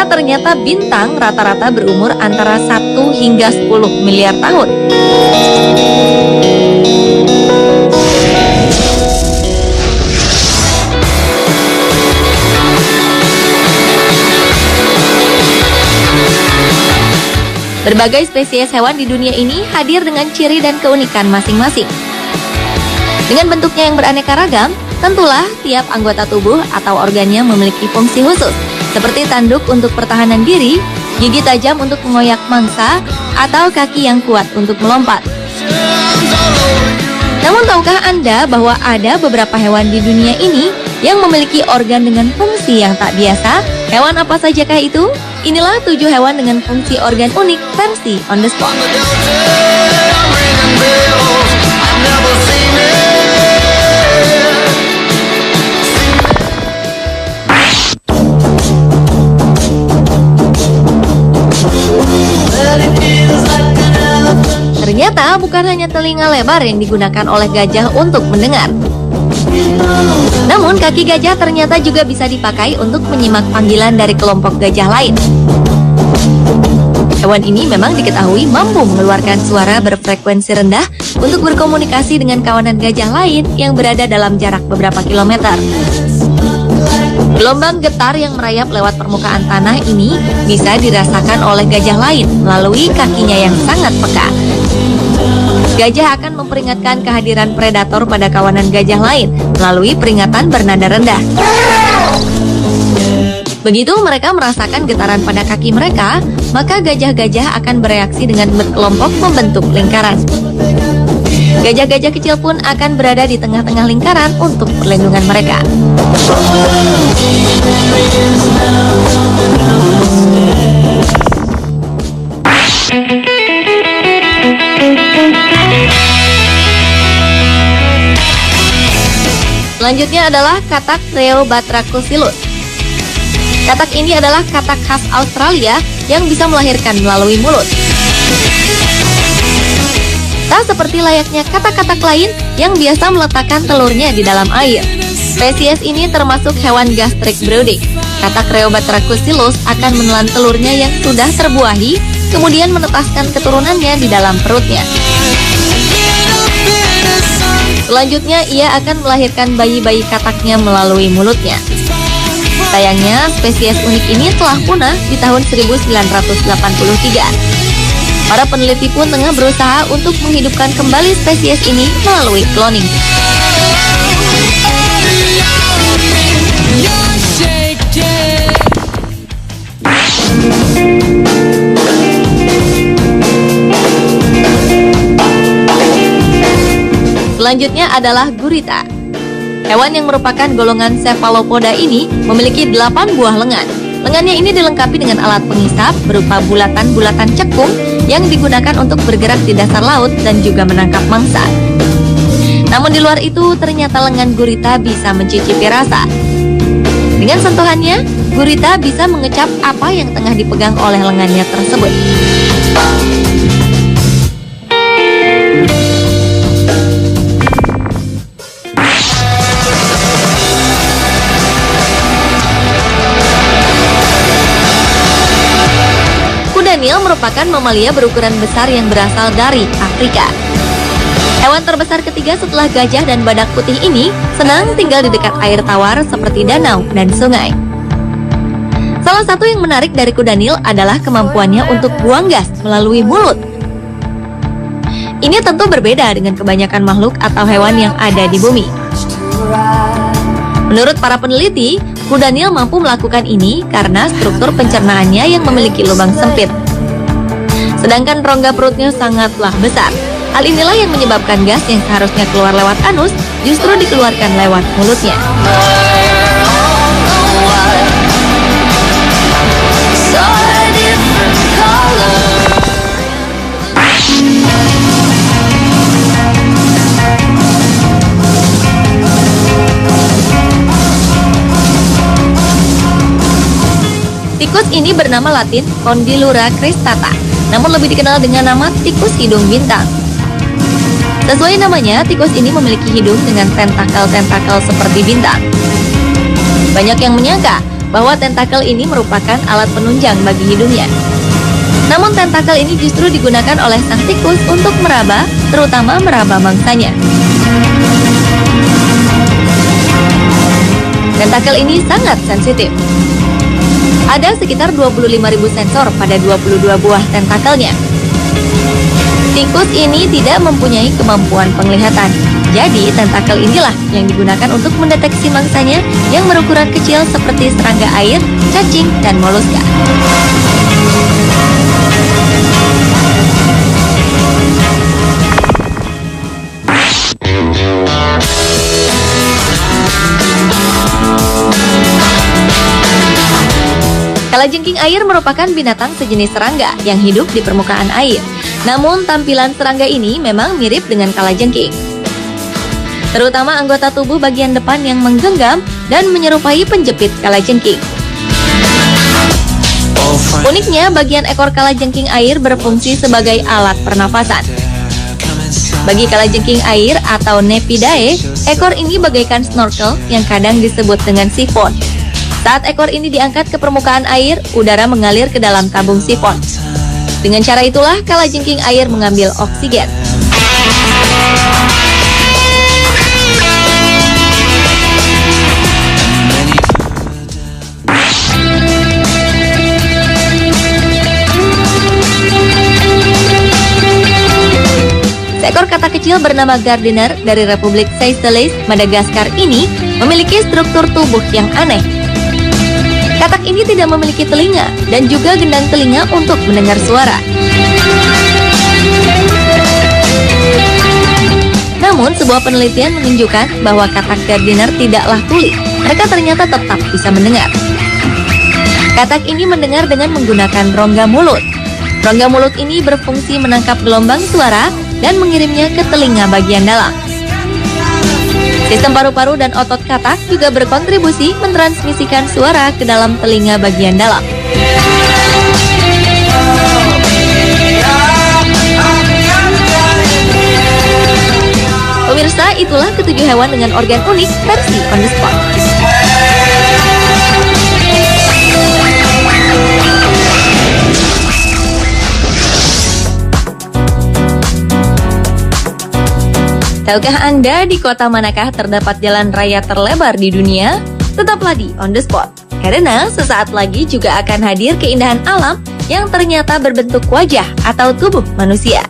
ternyata bintang rata-rata berumur antara 1 hingga 10 miliar tahun. Berbagai spesies hewan di dunia ini hadir dengan ciri dan keunikan masing-masing. Dengan bentuknya yang beraneka ragam, tentulah tiap anggota tubuh atau organnya memiliki fungsi khusus, seperti tanduk untuk pertahanan diri, gigi tajam untuk mengoyak mangsa, atau kaki yang kuat untuk melompat. Namun tahukah Anda bahwa ada beberapa hewan di dunia ini yang memiliki organ dengan fungsi yang tak biasa? Hewan apa sajakah itu? Inilah 7 hewan dengan fungsi organ unik versi On The Spot. Ternyata bukan hanya telinga lebar yang digunakan oleh gajah untuk mendengar. Namun kaki gajah ternyata juga bisa dipakai untuk menyimak panggilan dari kelompok gajah lain. Hewan ini memang diketahui mampu mengeluarkan suara berfrekuensi rendah untuk berkomunikasi dengan kawanan gajah lain yang berada dalam jarak beberapa kilometer. Gelombang getar yang merayap lewat permukaan tanah ini bisa dirasakan oleh gajah lain melalui kakinya yang sangat peka. Gajah akan memperingatkan kehadiran predator pada kawanan gajah lain melalui peringatan bernada rendah. Begitu mereka merasakan getaran pada kaki mereka, maka gajah-gajah akan bereaksi dengan berkelompok membentuk lingkaran. Gajah-gajah kecil pun akan berada di tengah-tengah lingkaran untuk perlindungan mereka. Selanjutnya adalah katak Rheobatrachus. Katak ini adalah katak khas Australia yang bisa melahirkan melalui mulut. Tak seperti layaknya katak-katak lain yang biasa meletakkan telurnya di dalam air. Spesies ini termasuk hewan gastric brooding. Katak Rheobatrachus akan menelan telurnya yang sudah terbuahi, kemudian menetaskan keturunannya di dalam perutnya. Selanjutnya, ia akan melahirkan bayi-bayi kataknya melalui mulutnya. Sayangnya, spesies unik ini telah punah di tahun 1983. Para peneliti pun tengah berusaha untuk menghidupkan kembali spesies ini melalui cloning. Selanjutnya adalah gurita. Hewan yang merupakan golongan cephalopoda ini memiliki 8 buah lengan. Lengannya ini dilengkapi dengan alat pengisap berupa bulatan-bulatan cekung yang digunakan untuk bergerak di dasar laut dan juga menangkap mangsa. Namun di luar itu, ternyata lengan gurita bisa mencicipi rasa. Dengan sentuhannya, gurita bisa mengecap apa yang tengah dipegang oleh lengannya tersebut. Kudanil merupakan mamalia berukuran besar yang berasal dari Afrika. Hewan terbesar ketiga setelah gajah dan badak putih ini senang tinggal di dekat air tawar seperti danau dan sungai. Salah satu yang menarik dari kudanil adalah kemampuannya untuk buang gas melalui mulut. Ini tentu berbeda dengan kebanyakan makhluk atau hewan yang ada di bumi. Menurut para peneliti, kudanil mampu melakukan ini karena struktur pencernaannya yang memiliki lubang sempit. Sedangkan rongga perutnya sangatlah besar. Hal inilah yang menyebabkan gas yang seharusnya keluar lewat anus justru dikeluarkan lewat mulutnya. Tikus ini bernama latin Condylura cristata, namun lebih dikenal dengan nama tikus hidung bintang. Sesuai namanya, tikus ini memiliki hidung dengan tentakel-tentakel seperti bintang. Banyak yang menyangka bahwa tentakel ini merupakan alat penunjang bagi hidungnya. Namun tentakel ini justru digunakan oleh sang tikus untuk meraba, terutama meraba mangsanya. Tentakel ini sangat sensitif. Ada sekitar 25.000 sensor pada 22 buah tentakelnya. Tikus ini tidak mempunyai kemampuan penglihatan. Jadi tentakel inilah yang digunakan untuk mendeteksi mangsanya yang berukuran kecil seperti serangga air, cacing, dan moluska. Kalajengking air merupakan binatang sejenis serangga yang hidup di permukaan air. Namun tampilan serangga ini memang mirip dengan kalajengking. Terutama anggota tubuh bagian depan yang menggenggam dan menyerupai penjepit kalajengking. Uniknya, bagian ekor kalajengking air berfungsi sebagai alat pernafasan. Bagi kalajengking air atau Nepidae, ekor ini bagaikan snorkel yang kadang disebut dengan sifon. Saat ekor ini diangkat ke permukaan air, udara mengalir ke dalam tabung sifon. Dengan cara itulah kalajengking air mengambil oksigen. Seekor katak kecil bernama Gardiner dari Republik Seychelles, Madagaskar ini memiliki struktur tubuh yang aneh. Katak ini tidak memiliki telinga dan juga gendang telinga untuk mendengar suara. Namun, sebuah penelitian menunjukkan bahwa katak Gardiner tidaklah tuli. Mereka ternyata tetap bisa mendengar. Katak ini mendengar dengan menggunakan rongga mulut. Rongga mulut ini berfungsi menangkap gelombang suara dan mengirimnya ke telinga bagian dalam. Sistem paru-paru dan otot katak juga berkontribusi mentransmisikan suara ke dalam telinga bagian dalam. Pemirsa, itulah ketujuh hewan dengan organ unik versi On The Spot. Tahukah Anda di kota manakah terdapat jalan raya terlebar di dunia? Tetaplah di On The Spot, karena sesaat lagi juga akan hadir keindahan alam yang ternyata berbentuk wajah atau tubuh manusia.